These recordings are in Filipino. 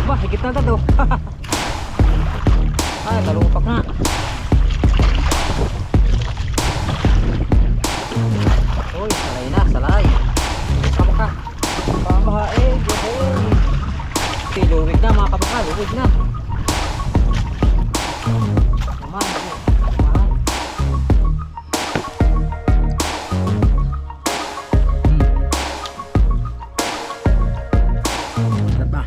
Ba, higit na agad oh. Ay, talupak na. Uy, salay na, salay. Sama ka. Pamahain, buhay. Luwig na mga kapakal, luwig na. Naman, naman. Sarap ba?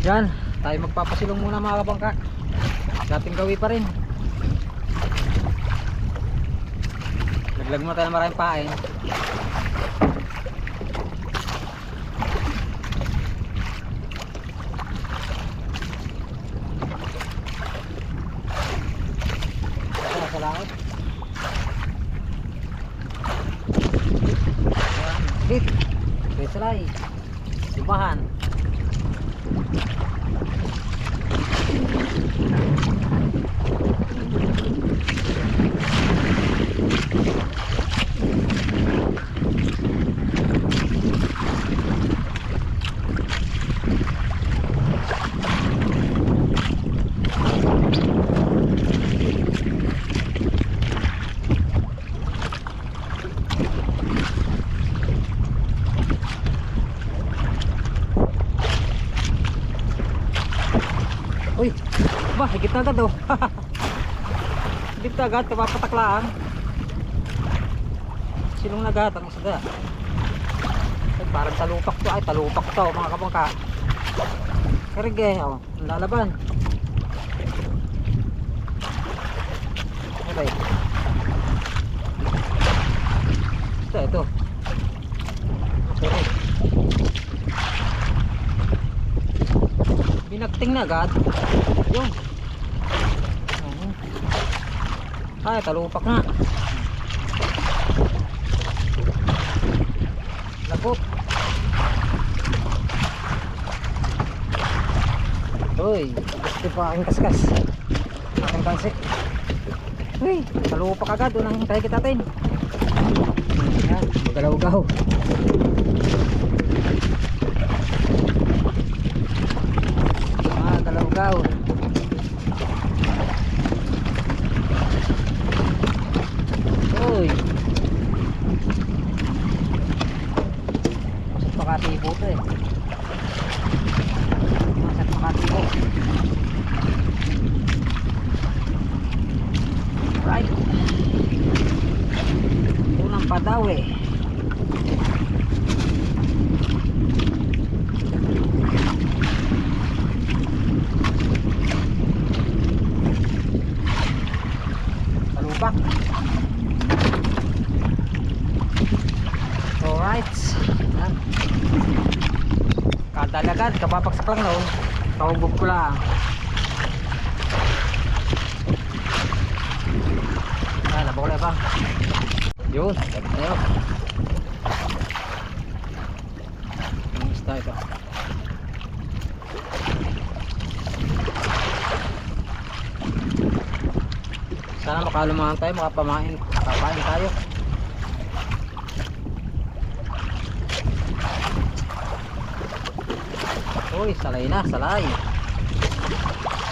Yan, tayo magpapasilong muna mga kabangka. Dating gawi pa rin. Laglag muna tayo ng maraming pain. Sa langit. Dit. Besalay. Sumahan. Uy, ba, higit na agad oh. Higit na agad, kapapataklaan. Silong nagat ang isda. Ay, parang talupak to. Ay, talupak to mga kabangka. Karige, oh, lalaban. Okay. Ito. Okay. Binagting na agad. Yung. Ay, talupak na. Lagop. Uy, gusto pa ang kaskas. Aking kansi. Uy, talupak agad. Unang hintay kita natin. Ayan, magalaw-gaw. Galaw-gaw. Uy, masat makatibo to eh. Masat makatibo. Right. Unang padaw eh. Alright. Yan. Kadalagan, kababagsak lang no. Kahubog ko lang. Ah, nabukla ba? Yun, ayun. Ang isda ito. Sana makalumahan tayo, makapamain tayo. Uy, salay na, salay.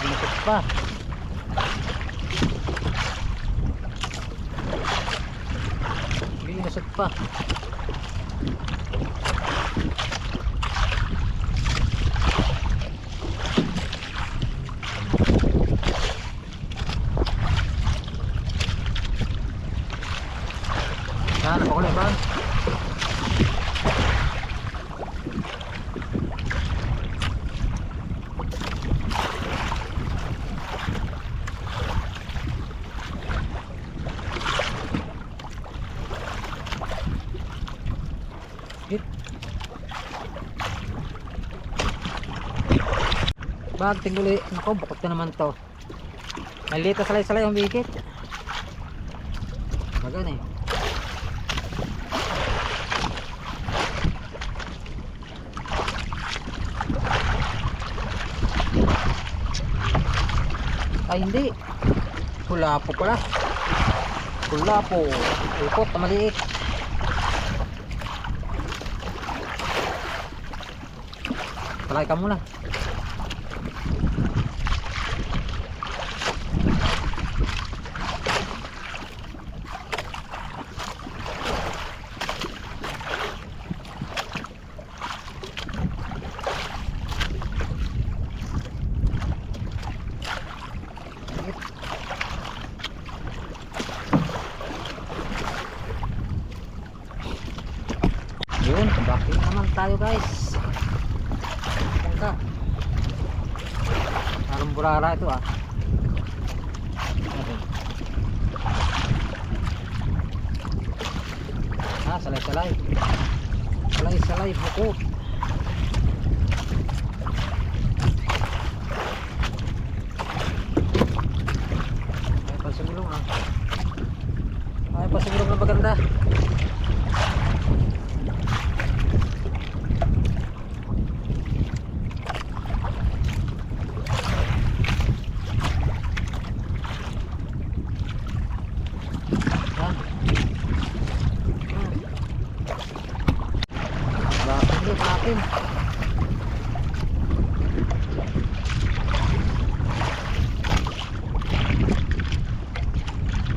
Binusot pa. Binusot pa. Sana pa ko na ba? Bag tinguli. Nako, bukod na naman to. Malita salay-salay ang bigit. Bagan eh. Ay hindi. Kulapo pala. Kulapo. Ikot na maliit. Talay ka muna. Yun, bakit naman tayo guys. Bangka. Parang burara ito ah. Ah, salay-salay. Salay-salay, buko. Ay, pasigulong ah. Ay, pasigulong na maganda. Natin.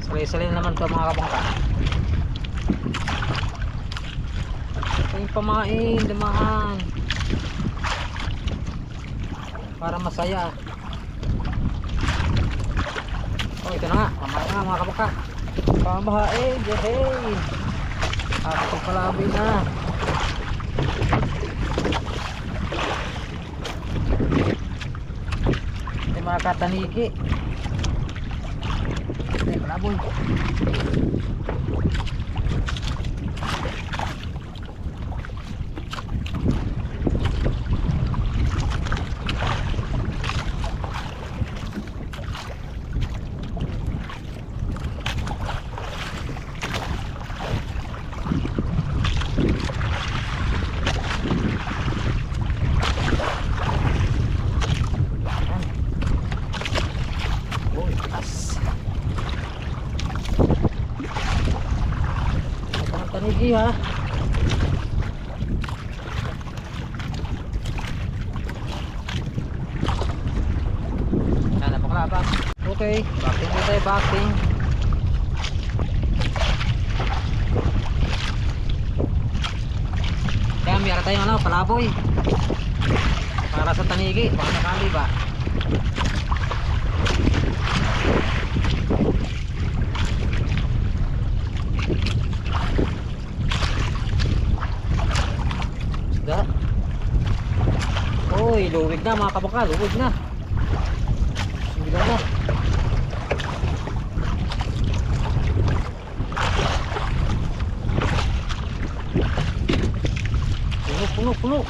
Salay-salay naman to mga kabangka. Ito yung pamain, dumaan para masaya. Oh, ito na nga, pamain na mga kabangka. Pamain, yehey. Ako palabi na. Mga kataniki. Ay, palaboy. Tanigi ha. Yan, napakalabas. Okay, backing na tayo, backing. Kaya mayroon tayong ano, palaboy. Para sa tanigi, baka nakali ba? Uy, luwig na mga kabangka, luwig na. Sigaw na. Puno.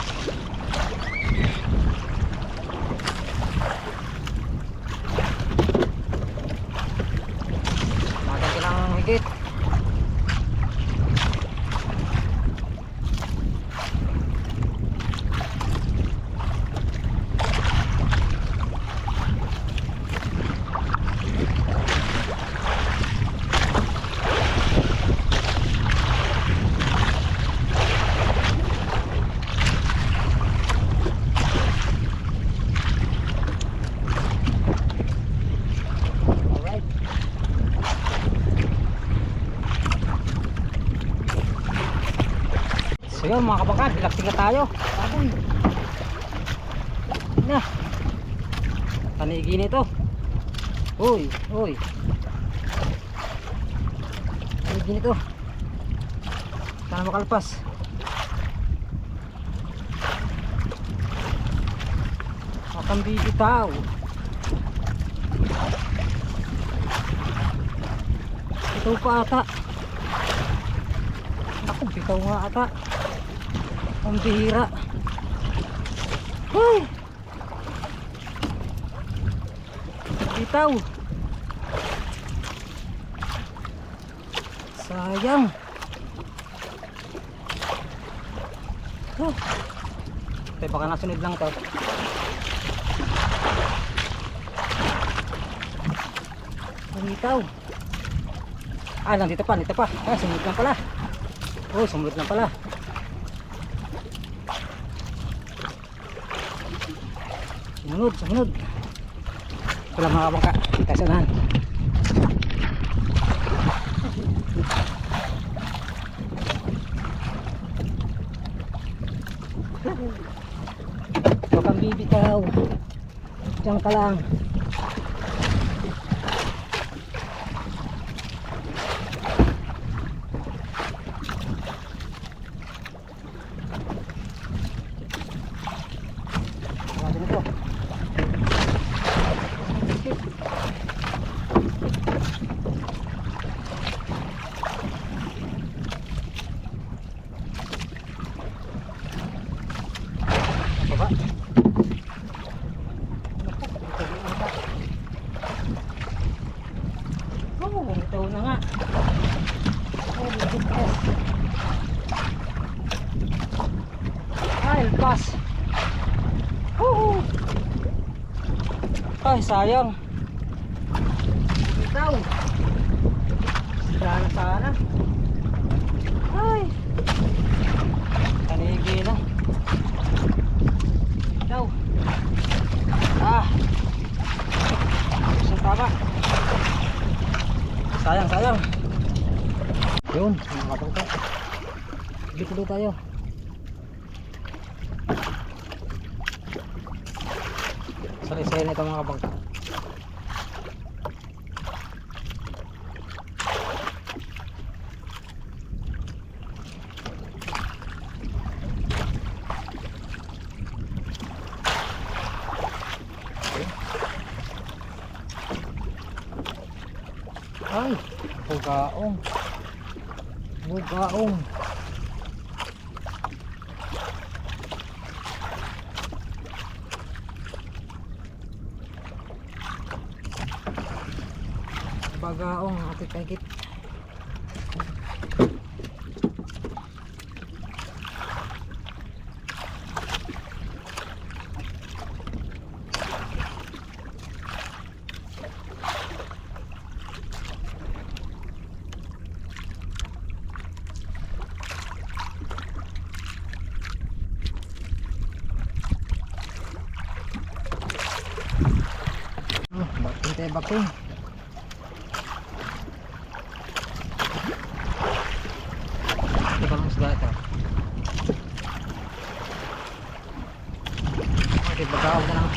Magan kailangan higit. So yun mga kabangka, relaxing na tayo. Baboy na tanigi nito. Uy tanigi nito, sana makalpas. Makambi itaw. Ito pa ata. Ako, bitaw nga ata. Ang bihira. Ay! Bitaw. Sayang. Tay, baka nasunod lang to. Bitaw. Ah, nandito pa, nandito pa. Ah, sumunod lang pala. Oh, sumunod lang pala. Sumunod, sumunod. Wala mga kabangka. Kita sa unahan. Huwag kang bibitaw. Diyan ka lang. Ito na nga. Ay, pas. Ay, sayang. Ito. Sana, sana. Ay. Tanigi na. Ito. Ah. Isang tama. Sayang, sayang. Yun, mga kabangka. Dito tayo. Sari-sari na ito mga kabangka. Ay, bugaong. Bugaong. Bagaong ate kahit. Baking tayo baking. Ito pa lang isda ito. Okay, bagaw na lang.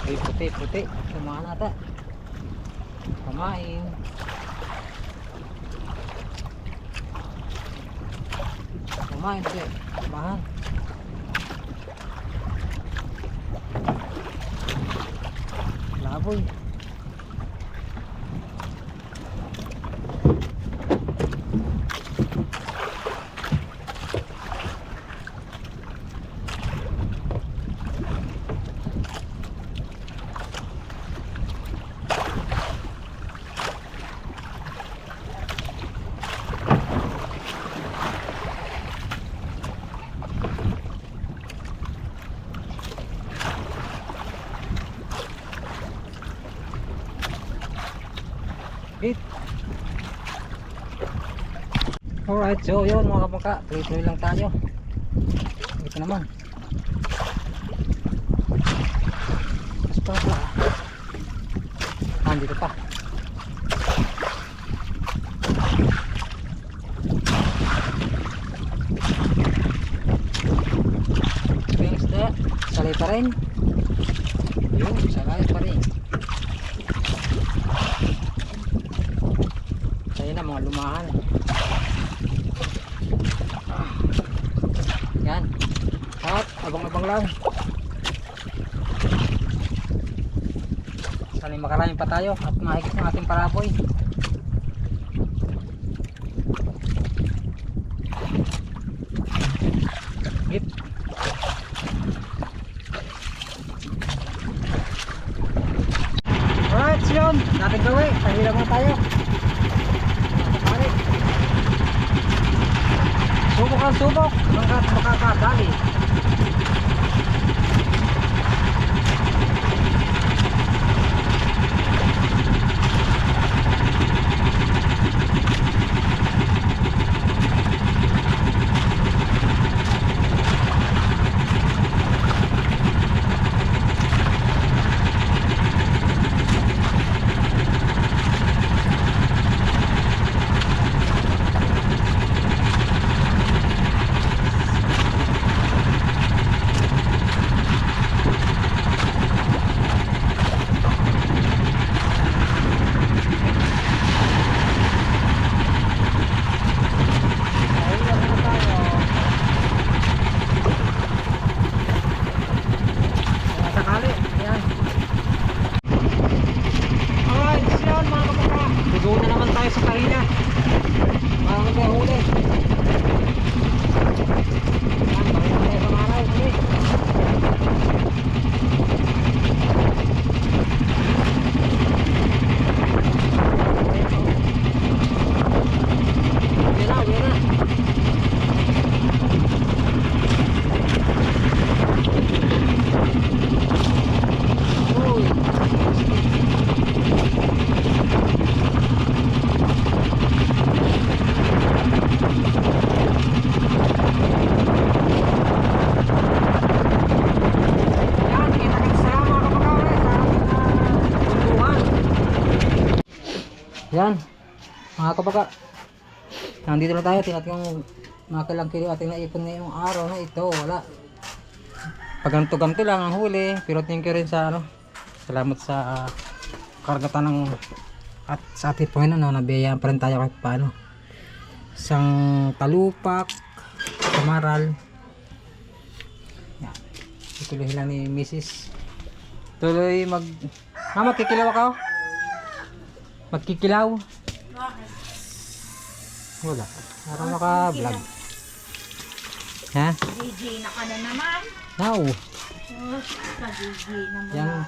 Ay, puti, puti. Kumain nata. Kumain. Kumain kasi bahan. Laboy. Alright, so yun mga kabangka, tuloy-tuloy lang tayo. Ito naman. Mas pa pa. Dito pa. Ito yung isda, salay pa rin. Yun, salay pa rin. Ayun na mga lumahan. Yan. At abang-abang lang. Saling makarami pa tayo at mahigit ng ating paraboy. yun. Dating gawin. Pahila muna tayo. Balik. Subok ang subok. Hanggat makakadali. Yan, mga kabaga, nandito na tayo. Tinatin yung mga kilang kilo ating naipon ngayong araw na ito. Wala, paganto-ganto lang ang huli. Pero thank you rin sa salamat sa karagatan ng at sa ating Panginoon, no, nabiyayaan pa rin tayo kahit paano. Isang talupak, kamaral. Yan, ituloy lang ni Mrs. Tuloy magkikilaw ako. Magkikilaw? Wala. Parang naka-vlog. Ha? GG na ka na naman. Now. GG naman.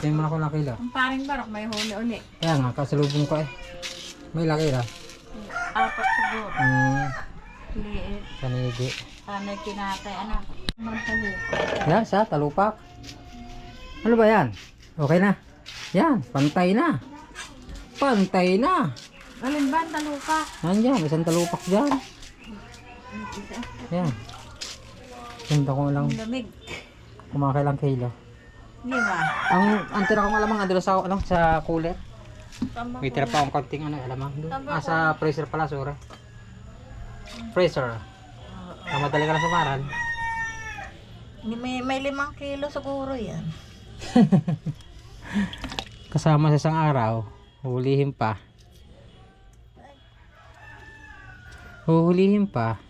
Yan mo na ako nakila. Ang paring barok may huli uli. Kaya nga, kasalubong ko eh. May laki na. Apat siguro. Liit. Kanigi. Sana'y kinatay. Anak. Magtalupak. Yan, sa talupak. Ano ba yan? Okay na. Yan, pantay na. Pantay na. Alin ba ang talupak? Nandiyan, isang talupak dyan. Yan. Ganda ko lang. Ang lamig. Kumakailang kilo. Di ba? Ang tira kong alamang andun sa cooler. Tama May tira pa akong konting alamang doon. Sa freezer pala, sorry. Freezer. Madali ka lang sumaran. May 5 kilo siguro yan. Kasama sa isang araw. Huhulihin pa. Huhulihin pa.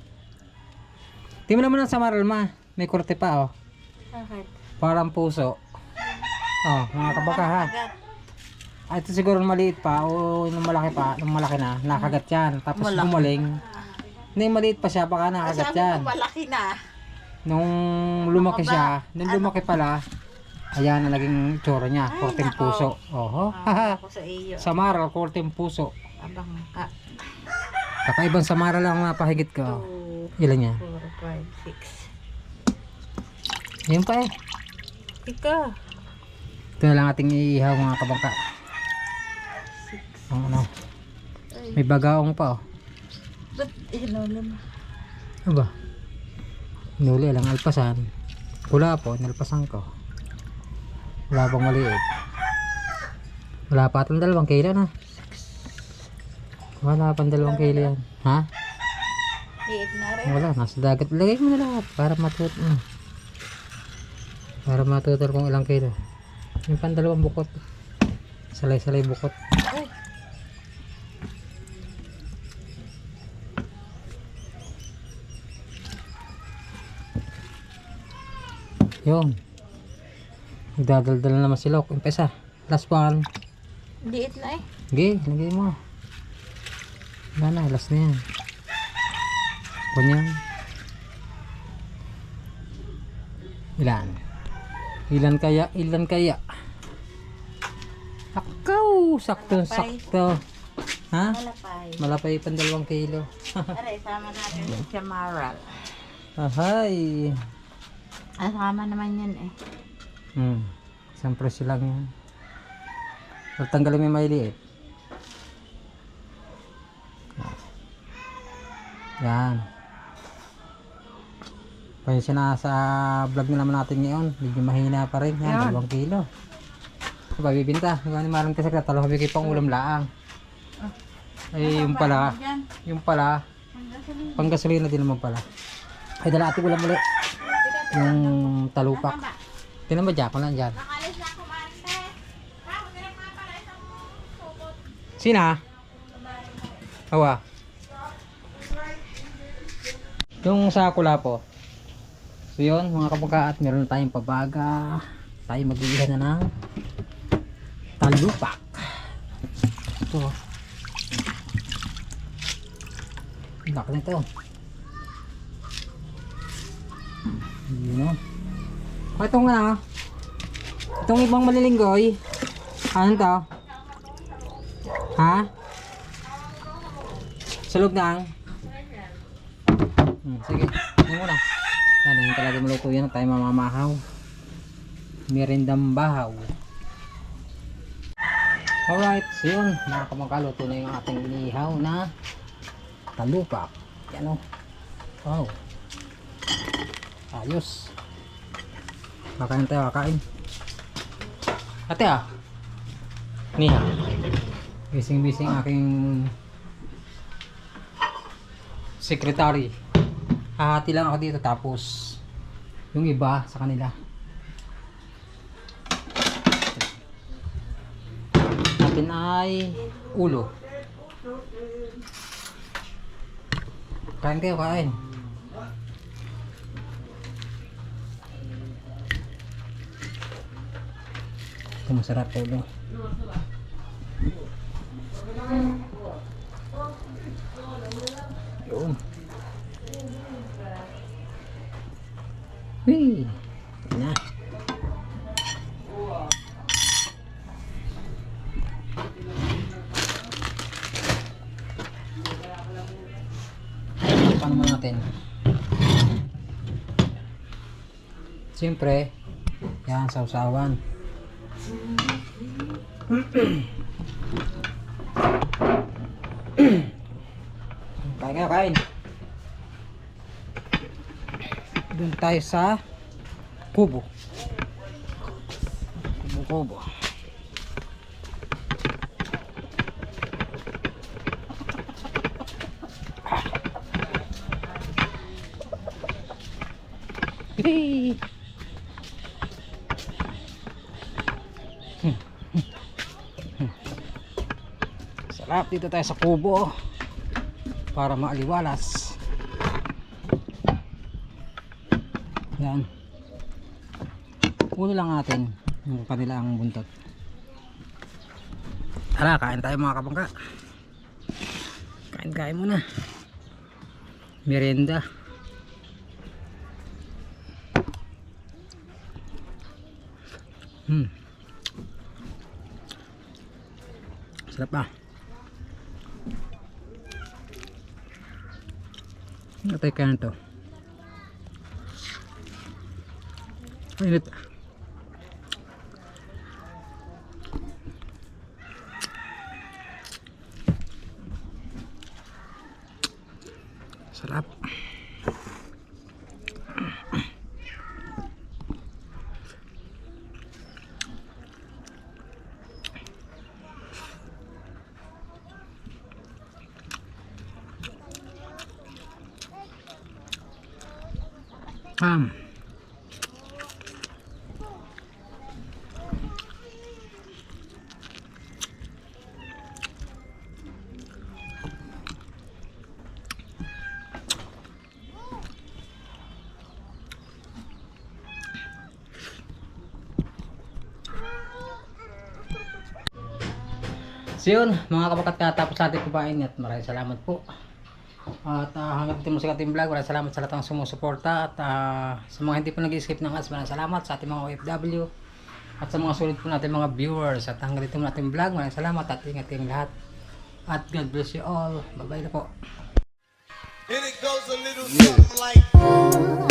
Tingnan mo naman ang samaral, ma. May korte pa, oh. Bakit? Parang puso. Oh, mga kabaka, ha. Ito siguro maliit pa o nung malaki na, nakagat yan. Tapos Malaki. gumaling. Hindi, maliit pa siya, baka nakagat yan. Sabi ko malaki na. Nung lumaki siya, nung lumaki pala, ayan na naging tsura niya, Ay, korteng nako. puso. Oho, haha. Ako sa iyo. Samaral, korteng puso. Abang ka. Kakaibang samaral lang ang napahigit ko. 2, Ilan niya? 4, 5, 6. Yun pa eh. Ika. Ito na lang ating iihaw mga kabangka. Ang ano. May bagaong pa, oh. Ba't inulim? Ano ba? Nuli lang alpasan. Pula po, nalpasan ko. Wala pang maliit. Wala pa itong 2 kilo na. Wala pang 2 kilo yan. Ha? Liit na rin. Wala, nasa dagat. Lagay mo na lahat para matuto. Para matutor kung ilang kilo. Yung pang 2 bukot. Salay-salay bukot. Ay. Yun. Nagdadaldal na naman si Lok. Umpisa. Last one. Liit na eh. Okay, lagay mo. Wala na, last na yan. Kunyan. Ilan? Ilan kaya? Ilan kaya? Akaw! Sakto, sakto. Ha? Malapay. Malapay pang 2 kilo. Aray, sama natin yung chamaral. Ahay. Sama naman yan eh. Isang presyo lang yan. Tanggalin mo yung maliliit. Yan. Pasensya na sa vlog na naman natin ngayon. Medyo mahina pa rin. Yan, 2 kilo. Ito ba bibinta? Yung animalan kasi katalo, bigay pang ulam laang. Ay, yung pala. Yung pala. Pang gasolina din naman pala. Ay, dala ating ulam ulit. Yung talupak. Tinan ba dyan? Kung lang dyan. Sina? Awa. Yung sa kulapo. So yun mga kapagka, at meron na tayong pabaga. Tayo mag-iihan na ng talupak. Ito. Laki nito. Yun o. Itong ano. Itong ibang malilinggoy. Ano to? Ha? Sa loob na ang? Sige, yun muna. Yan, yung talaga maluto yan. Tayo mamamahaw. Merendang bahaw. Alright, so yun. Mga kamangkaluto na yung ating inihaw na talupak. Yan o. Wow. Ayos. Kakain tayo, kakain. Ate ah. Niha. Bising-bising aking secretary. Hahati lang ako dito tapos yung iba sa kanila. Natin ay ulo. Kain kayo, kain. Ito masarap ulo. Yun. Wee. Na. Paano mo natin? Siyempre, yan, sausawan. Kain nga, kain. Doon tayo sa kubo. Kubo. Hey. Sarap dito tayo sa kubo para maaliwalas. Yan. Ulo lang natin yung kanilang buntot. Tara, kain tayo mga kabangka. Kain muna. Merienda. Sarap pa. Natay ka na to. Init. Sarap. So yun, mga kabakat, katapos natin kumain at maraming salamat po. At hanggang dito mo sa ating vlog, maraming salamat sa lahat ng sumusuporta. At sa mga hindi po nag-skip ng ads, maraming salamat sa ating mga OFW. At sa mga sulit po natin mga viewers at hanggang dito muna ating vlog. Maraming salamat at ingat kayong lahat. At God bless you all. Bye bye na po. And it goes a little something like